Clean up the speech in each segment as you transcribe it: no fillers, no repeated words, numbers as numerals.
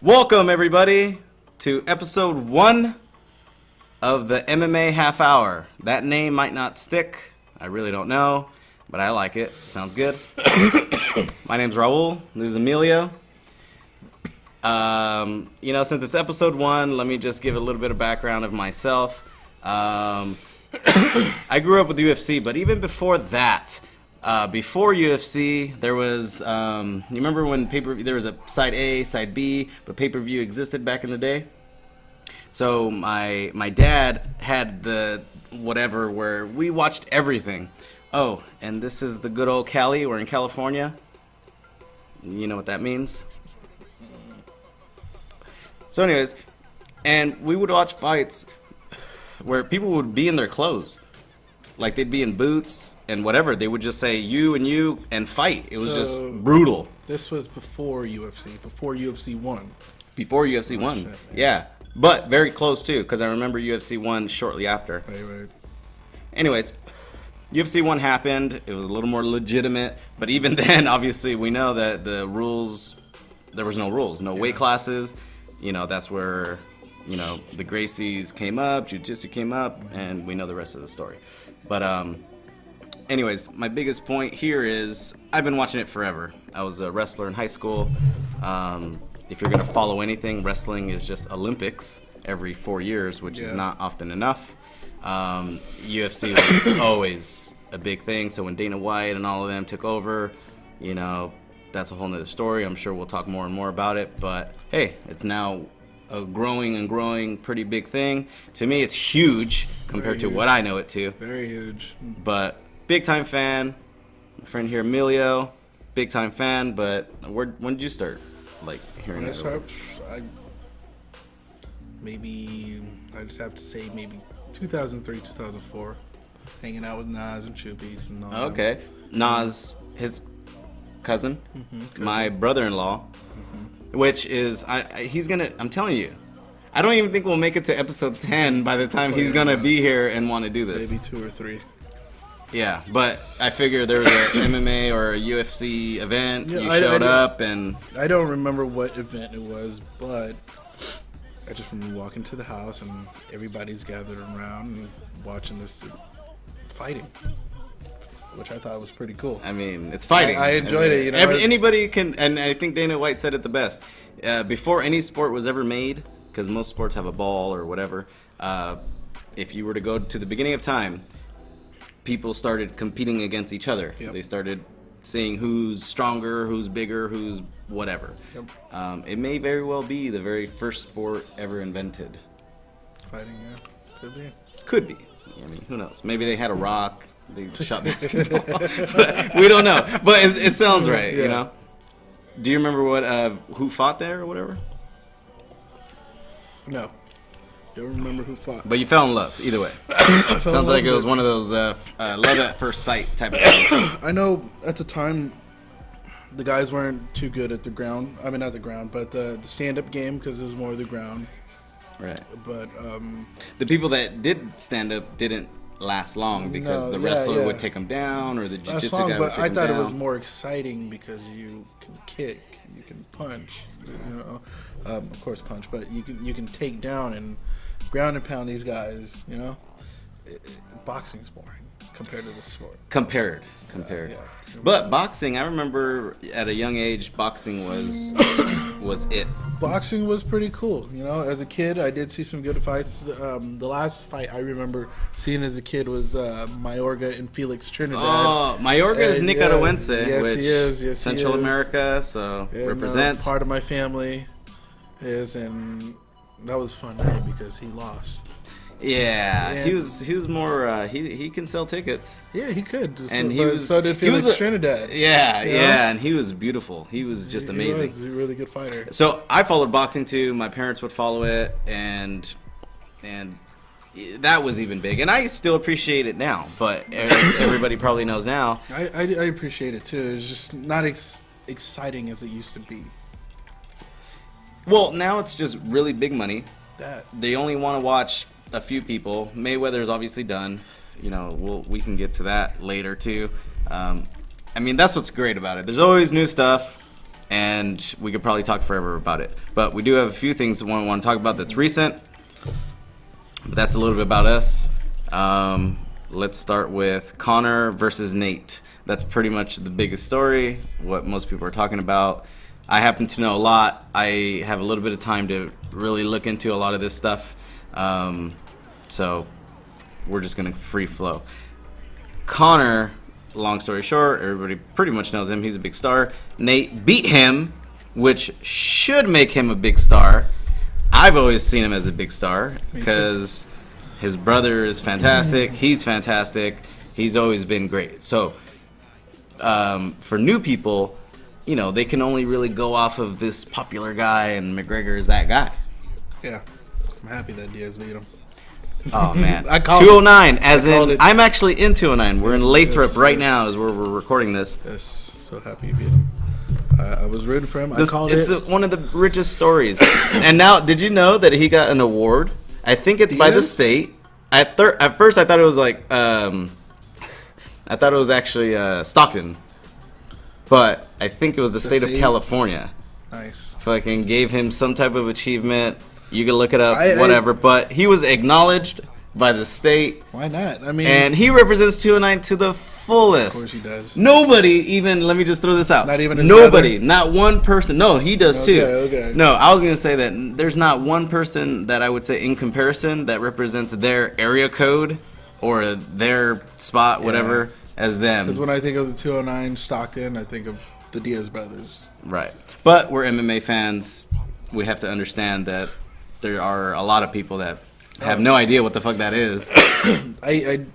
Welcome, everybody, to episode 1 of the MMA Half Hour. That name might not stick. I really don't know, but I like it. Sounds good. My name's Raul. This is Emilo. Since it's episode 1, let me just give a little bit of background of myself. I grew up with UFC, but even before that, before UFC, there was, you remember when there was a side A, side B, but pay-per-view existed back in the day? So my dad had the whatever where we watched everything. Oh, and this is the good old Cali. We're in California. You know what that means? So anyways, and we would watch fights where people would be in their clothes. Like they'd be in boots and whatever. They would just say you and fight. It was just brutal. This was before UFC, before UFC 1. Before UFC 1, yeah. But very close too, because I remember UFC 1 shortly after. Right. Anyways, UFC 1 happened. It was a little more legitimate. But even then, obviously, we know that the rules, there was no rules, no weight classes. You know, that's where, the Gracies came up, Jiu-Jitsu came up, and we know the rest of the story. But anyways, my biggest point here is I've been watching it forever. I was a wrestler in high school. If you're going to follow anything, wrestling is just Olympics every 4 years, which is not often enough. UFC was always a big thing. So when Dana White and all of them took over, that's a whole nother story. I'm sure we'll talk more and more about it. But hey, it's now a growing pretty big thing. To me, it's huge compared to what I know it to. Very huge. But big time fan. My friend here, Emilio, big time fan. But when did you start hearing that? I just have to say maybe 2003, 2004. Hanging out with Nas and Chubbies and all that. Okay. Nas, his cousin. My brother-in-law. Which is, I'm telling you, I don't even think we'll make it to episode 10 by the time he's going to be here and want to do this. Maybe 2 or 3. Yeah, but I figure there was an MMA or a UFC event, you showed up and... I don't remember what event it was, but I just remember walking to the house and everybody's gathered around and watching this fighting, which I thought was pretty cool. I mean, it's fighting. I enjoyed it. Anybody can, and I think Dana White said it the best. Before any sport was ever made, because most sports have a ball or whatever, if you were to go to the beginning of time, people started competing against each other. Yep. They started seeing who's stronger, who's bigger, who's whatever. Yep. It may very well be the very first sport ever invented. Fighting, yeah. Could be. Could be. I mean, who knows? Maybe they had a rock. They shot basketball. But we don't know. But it sounds right, Do you remember who fought there or whatever? No. Don't remember who fought. But you fell in love, either way. Sounds like it was one of those love at first sight type of things. I know at the time the guys weren't too good at the ground. I mean, not the ground, but the stand-up game, because it was more of the ground. Right. But the people that did stand up didn't last long because the wrestler would take them down or the jiu-jitsu guy would take them down. But I thought it was more exciting because you can kick, you can punch, of course punch, but you can take down and ground and pound these guys. Boxing's boring compared to the sport. Compared. Yeah. But boxing, I remember at a young age, boxing was it. Boxing was pretty cool. As a kid, I did see some good fights. The last fight I remember seeing as a kid was Mayorga and Felix Trinidad. Oh, Mayorga is Nicaragüense, yes, he is. Yes, Central America, so represents. Part of my family is, and that was fun because he lost. Yeah, he was more. He can sell tickets. Yeah, he could. And so did Felix Trinidad. Yeah, and he was beautiful. He was just amazing. He was a really good fighter. So I followed boxing too. My parents would follow it, and that was even big. And I still appreciate it now. But everybody probably knows now. I appreciate it too. It's just not exciting as it used to be. Well, now it's just really big money. They only want to watch a few people. Mayweather's obviously done. We can get to that later too. I mean, that's what's great about it. There's always new stuff, and we could probably talk forever about it. But we do have a few things we want to talk about that's recent. But that's a little bit about us. Let's start with Conor versus Nate. That's pretty much the biggest story, what most people are talking about. I happen to know a lot. I have a little bit of time to really look into a lot of this stuff. So we're just going to free flow. Conor, long story short, everybody pretty much knows him. He's a big star. Nate beat him, which should make him a big star. I've always seen him as a big star because his brother is fantastic. He's fantastic. He's always been great. So for new people, you know, they can only really go off of this popular guy, and McGregor is that guy. Yeah, I'm happy that Diaz beat him. Oh, man. I called 209, it. as in, it. I'm actually in 209. We're in Lathrop yes, right yes. now as we're recording this. Yes, so happy you beat him. I was rooting for him. I called it's it. One of the richest stories. And now, did you know that he got an award? I think it's by the state. At first, I thought it was like, I thought it was actually Stockton. But I think it was the state of California. Nice. Fucking gave him some type of achievement. You can look it up, whatever. But he was acknowledged by the state. Why not? I mean, and he represents 209 to the fullest. Of course he does. Nobody even, let me just throw this out. Not even his nobody, brother? not one person. No, he does too. Okay. No, I was going to say that there's not one person that I would say in comparison that represents their area code or their spot, whatever, as them. Because when I think of the 209 Stockton, I think of the Diaz brothers. Right. But we're MMA fans. We have to understand that there are a lot of people that have no idea what the fuck that is. I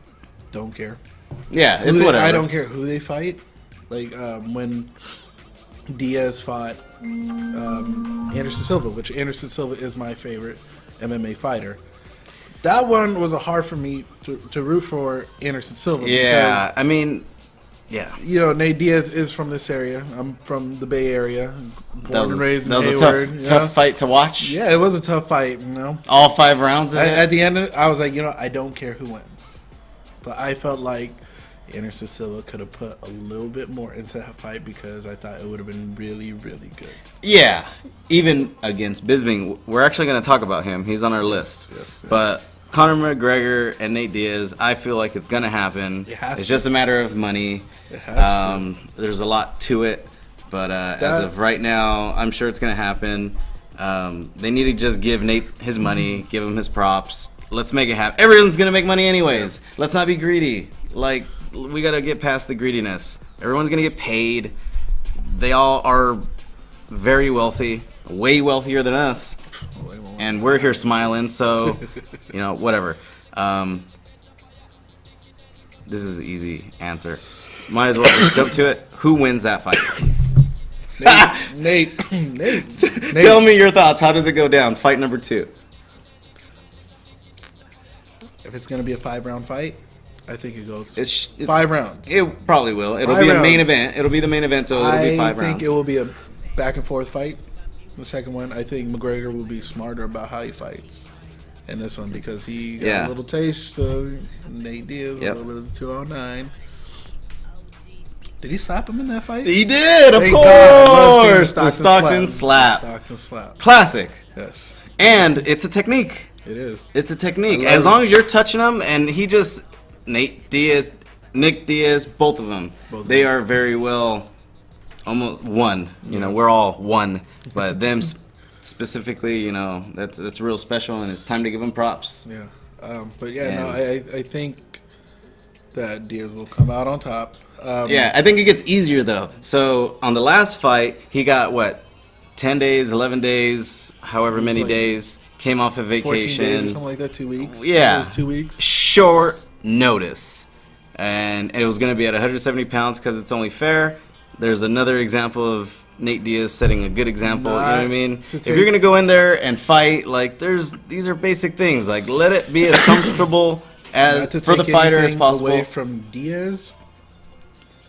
don't care. Yeah, it's whatever. I don't care who they fight. Like when Diaz fought Anderson Silva, which Anderson Silva is my favorite MMA fighter. That one was hard for me to root for Anderson Silva. Yeah, because, I mean, yeah. You know, Nate Diaz is from this area. I'm from the Bay Area, born and raised in Hayward. That was a tough fight to watch. Yeah, it was a tough fight. You know, all 5 rounds of it. At the end, I was like, you know, I don't care who wins, but I felt like Anderson Silva could have put a little bit more into that fight because I thought it would have been really, really good. Yeah, even against Bisping, we're actually going to talk about him. He's on our list. Yes. But Conor McGregor and Nate Diaz, I feel like it's going to happen. It's just a matter of money. It has to. There's a lot to it, but as of right now, I'm sure it's going to happen. They need to just give Nate his money, give him his props. Let's make it happen. Everyone's going to make money anyways. Yeah. Let's not be greedy. Like, we got to get past the greediness. Everyone's going to get paid. They all are very wealthy, way wealthier than us. And we're here smiling, so, you know, whatever. This is an easy answer. Might as well just jump to it. Who wins that fight? Nate. Tell me your thoughts. How does it go down? Fight number 2. If it's going to be a 5-round fight, I think it goes 5 rounds. It probably will. It'll be a main event. It'll be the main event, so it'll be 5 rounds. I think it will be a back-and-forth fight. The second one, I think McGregor will be smarter about how he fights in this one because he got a little taste of Nate Diaz, a little bit of the 209. Did he slap him in that fight? He did, of course. The Stockton slap. Stockton slap. Classic. Yes. And it's a technique. It is. It's a technique. As long as you're touching him and he just, Nate Diaz, Nick Diaz, both of them, they are very well, almost one. You know, we're all one. But them specifically, you know, that's real special, and it's time to give them props. Yeah. But yeah, I think that Diaz will come out on top. Yeah, I think it gets easier though. So on the last fight, he got what, 10 days, 11 days, however many days. Came off a vacation. 14 days or something like that, 2 weeks. Yeah. It was 2 weeks. Short notice. And it was going to be at 170 pounds because it's only fair. There's another example of Nate Diaz setting a good example. You know what I mean? If you're going to go in there and fight, like, these are basic things. Like, let it be as comfortable as for the fighter as possible. Away from Diaz,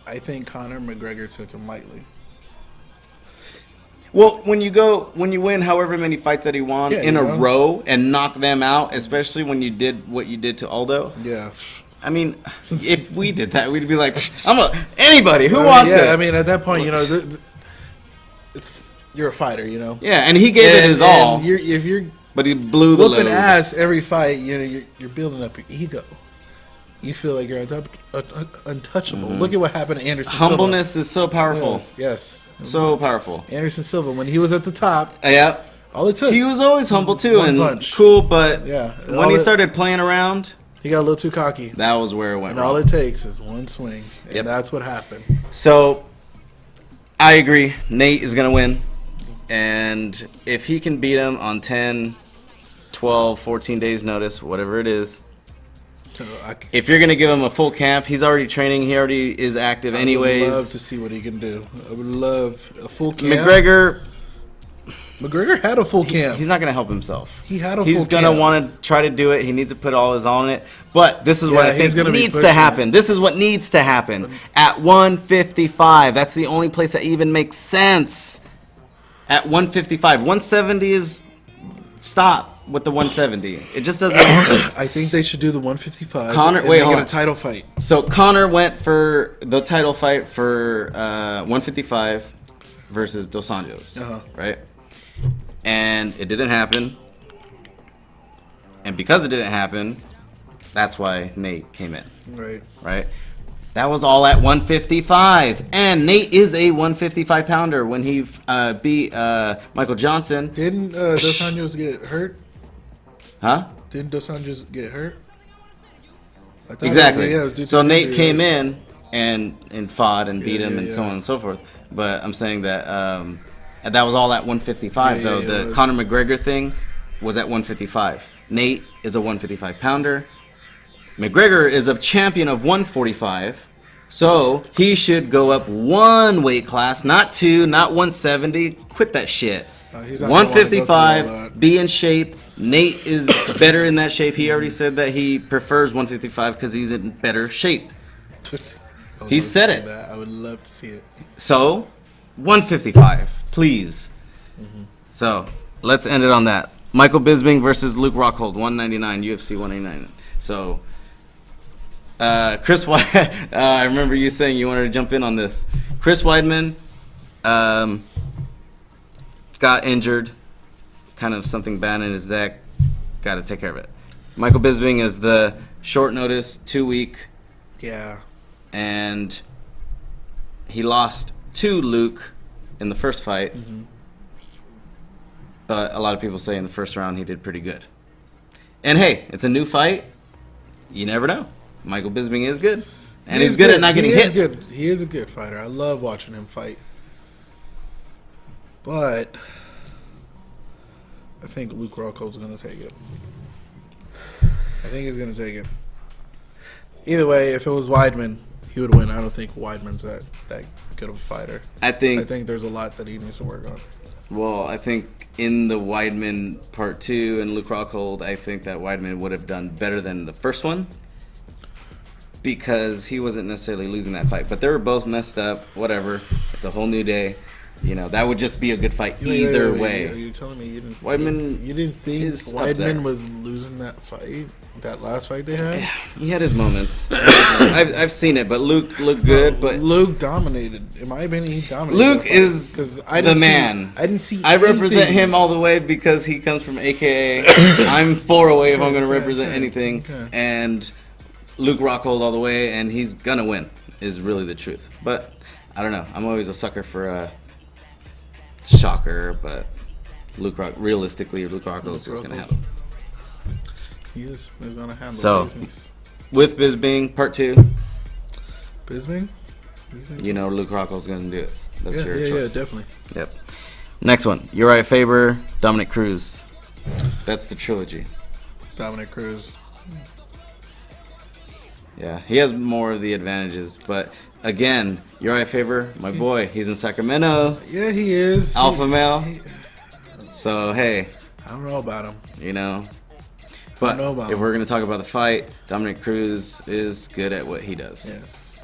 I think Conor McGregor took him lightly. Well, when you win however many fights that he won in a row and knock them out, especially when you did what you did to Aldo. Yeah. I mean, if we did that, we'd be like, anybody who wants it. I mean, at that point, you know, you're a fighter, you know. Yeah, and he gave it his all. If you're but he blew the whooping load. ass every fight, you're building up your ego. You feel like you're untouchable. Look at what happened to Anderson Humbleness Silva. is so powerful. Yes. So powerful. Anderson Silva, when he was at the top, Yeah. all it took. He was always humble too one and punch. cool, but Yeah. when he started playing around, He got a little too cocky. that was where it went And wrong. all it takes is one swing. And Yep. that's what happened. So, I agree. Nate is going to win. And if he can beat him on 10, 12, 14 days notice, whatever it is, So if you're going to give him a full camp, he's already training. He already is active anyways. I would love to see what he can do. I would love a full camp. McGregor had a full camp. He's not going to help himself. He had a full He's going to want to try to do it. He needs to put all his all in it. But this is what I think needs to happen. This is what needs to happen. At 155, that's the only place that even makes sense. At 155. 170 is... Stop with the 170. It just doesn't make sense. I think they should do the 155 Conor, and wait, make hold it on. a title fight. So Conor went for the title fight for 155 versus Dos Anjos, right? And it didn't happen. And because it didn't happen, that's why Nate came in. Right? That was all at 155. And Nate is a 155 pounder. When he beat Michael Johnson. Didn't Dos Anjos get hurt? Huh? Didn't Dos Anjos get hurt? Exactly. So Nate came in and fought and beat him and so on and so forth. But I'm saying that that was all at 155, though. The Conor McGregor thing was at 155. Nate is a 155 pounder. McGregor is a champion of 145. So he should go up one weight class, not two, not 170. Quit that shit. 155, be in shape. Nate is better in that shape. He already said that he prefers 155 because he's in better shape. He said it. I would love to see it. So, 155, please. So, let's end it on that. Michael Bisping versus Luke Rockhold, 199, UFC 189. So, Chris Weidman, I remember you saying you wanted to jump in on this. Chris Weidman got injured, kind of something bad in his neck, got to take care of it. Michael Bisping is the short notice, 2 week. Yeah. And he lost to Luke in the first fight. But a lot of people say in the first round he did pretty good. And hey, it's a new fight. You never know. Michael Bisping is good. And he's good at not getting hit. He is a good fighter. I love watching him fight. But I think Luke Rockhold's going to take it. I think he's going to take it. Either way, if it was Weidman, he would win. I don't think Weidman's that good of a fighter. I think there's a lot that he needs to work on. Well, I think in the Weidman part 2 and Luke Rockhold, I think that Weidman would have done better than the first one because he wasn't necessarily losing that fight. But they were both messed up. Whatever. It's a whole new day. You know, that would just be a good fight either way. Are you telling me you didn't think Weidman was losing that fight? That last fight they had? Yeah, he had his moments. I've seen it, but Luke looked good. But Luke dominated. In my opinion, he dominated. Luke is the man. I didn't see. I represent him all the way because he comes from AKA. I'm 4 away if I'm going to represent anything. And Luke Rockhold all the way, and he's gonna win. Is really the truth. But I don't know. I'm always a sucker for a shocker, but realistically, Luke Rockhold is just gonna handle. He is. He's gonna handle. So, business. With Bisping part 2, Bisping, you know Luke Rockhold's gonna do it. That's your choice. Yeah, definitely. Yep. Next one, Uriah Faber, Dominic Cruz. That's the trilogy. Dominic Cruz. Yeah, he has more of the advantages, but again, Uriah Faber, my boy, he's in Sacramento. Yeah, he is. Alpha male. So, hey. I don't know about him. You know. But if we're going to talk about the fight, Dominic Cruz is good at what he does. Yes.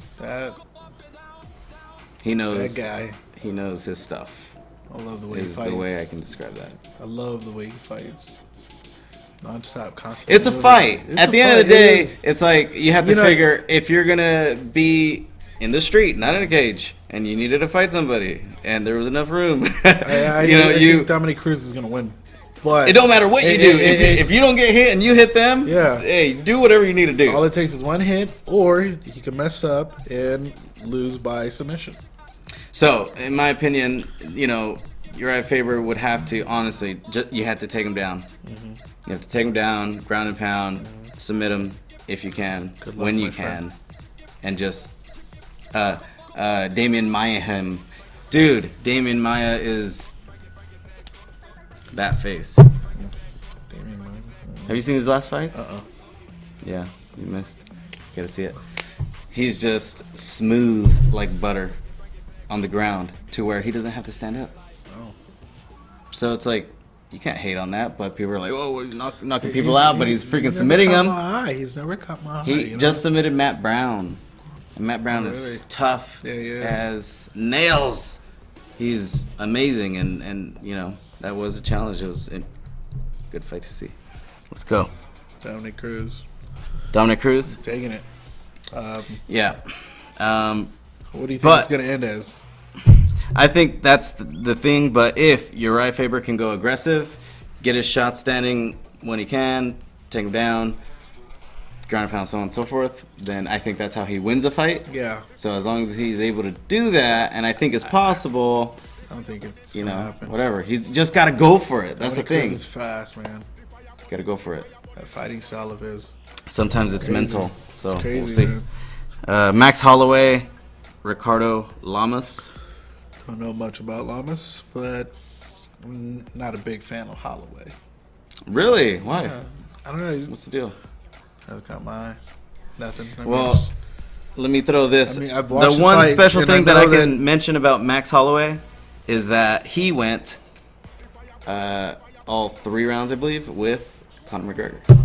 He knows. That guy. He knows his stuff. I love the way he fights. Is the way I can describe that. I love the way he fights. Non-stop, constantly. It's a fight. At the end of the day, it's like you have to figure if you're gonna be in the street, not in a cage, and you needed to fight somebody, and there was enough room, I think Dominic Cruz is gonna win. But it don't matter what you do. If you don't get hit and you hit them, yeah, hey, do whatever you need to do. All it takes is one hit, or he can mess up and lose by submission. So, in my opinion, Uriah Faber would have to, honestly, you have to take him down. Mm-hmm. You have to take him down, ground and pound, submit him if you can, when you can, and just Damian Maia him. Dude, Damian Maia is that face. Have you seen his last fights? Yeah, you missed. You gotta see it. He's just smooth like butter on the ground to where he doesn't have to stand up. Oh. So it's like, you can't hate on that, but people are like, oh, he's knocking people out, but he's freaking submitting them. He's never caught my eye. He just submitted Matt Brown. And Matt Brown is tough as nails. He's amazing, and that was a challenge. It was a good fight to see. Let's go. Dominic Cruz. Taking it. Yeah. What do you think it's going to end as? I think that's the thing, but if Uriah Faber can go aggressive, get his shot standing when he can, take him down, ground and pound, so on and so forth, then I think that's how he wins a fight. Yeah. So as long as he's able to do that, and I think it's possible, I don't think it's going to happen. Whatever. He's just got to go for it. That's the thing. Cruz is fast, man. Got to go for it. That fighting style of his. Sometimes it's mental, so it's crazy, we'll see. Man. Max Holloway, Ricardo Lamas. Don't know much about Lamas, but I'm not a big fan of Holloway. Really? Why? I don't know. What's the deal? That's caught my eye. Nothing. Let me throw this. I've watched the one special thing that I can mention about Max Holloway is that he went all 3 rounds, I believe, with Conor McGregor.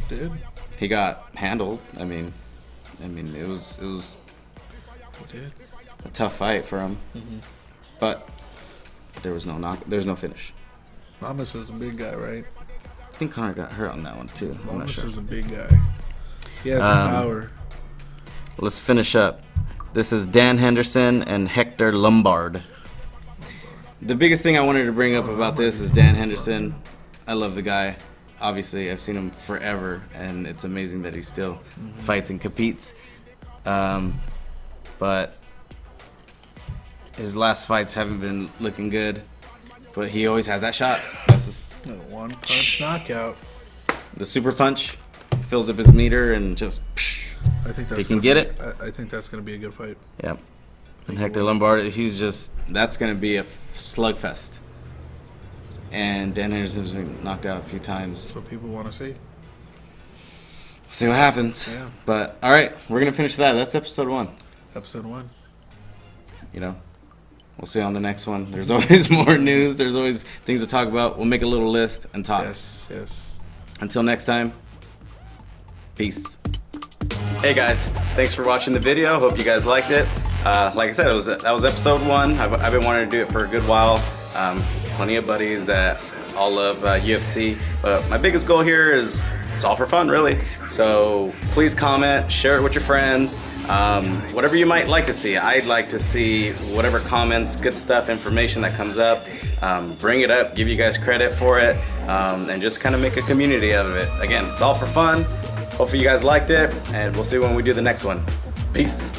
Did? He got handled. I mean, it was a tough fight for him, but there was no finish. Lamas is a big guy, right? I think Conor got hurt on that one too. I'm not sure. Lamas is a big guy. He has some power. Let's finish up. This is Dan Henderson and Hector Lombard. The biggest thing I wanted to bring up about this is Dan Henderson. I love the guy. Obviously, I've seen him forever, and it's amazing that he still fights and competes. But his last fights haven't been looking good. But he always has that shot. That's just one punch knockout. The super punch fills up his meter and just. I think that's he can get it. I think that's going to be a good fight. Yep. And Hector Lombard, that's going to be a slugfest. And Dan Henderson's been knocked out a few times. That's what people want to see. We'll see what happens. Yeah. But, all right, we're going to finish that. That's episode 1. Episode 1. We'll see you on the next one. There's always more news. There's always things to talk about. We'll make a little list and talk. Yes. Until next time, peace. Hey guys, thanks for watching the video. Hope you guys liked it. Like I said, that was episode 1. I've been wanting to do it for a good while. Plenty of buddies that all love UFC, but my biggest goal here is it's all for fun, really. So please comment, share it with your friends, whatever you might like to see. I'd like to see whatever comments, good stuff, information that comes up. Bring it up, give you guys credit for it, and just kind of make a community out of it. Again, it's all for fun. Hopefully you guys liked it, and we'll see when we do the next one. Peace.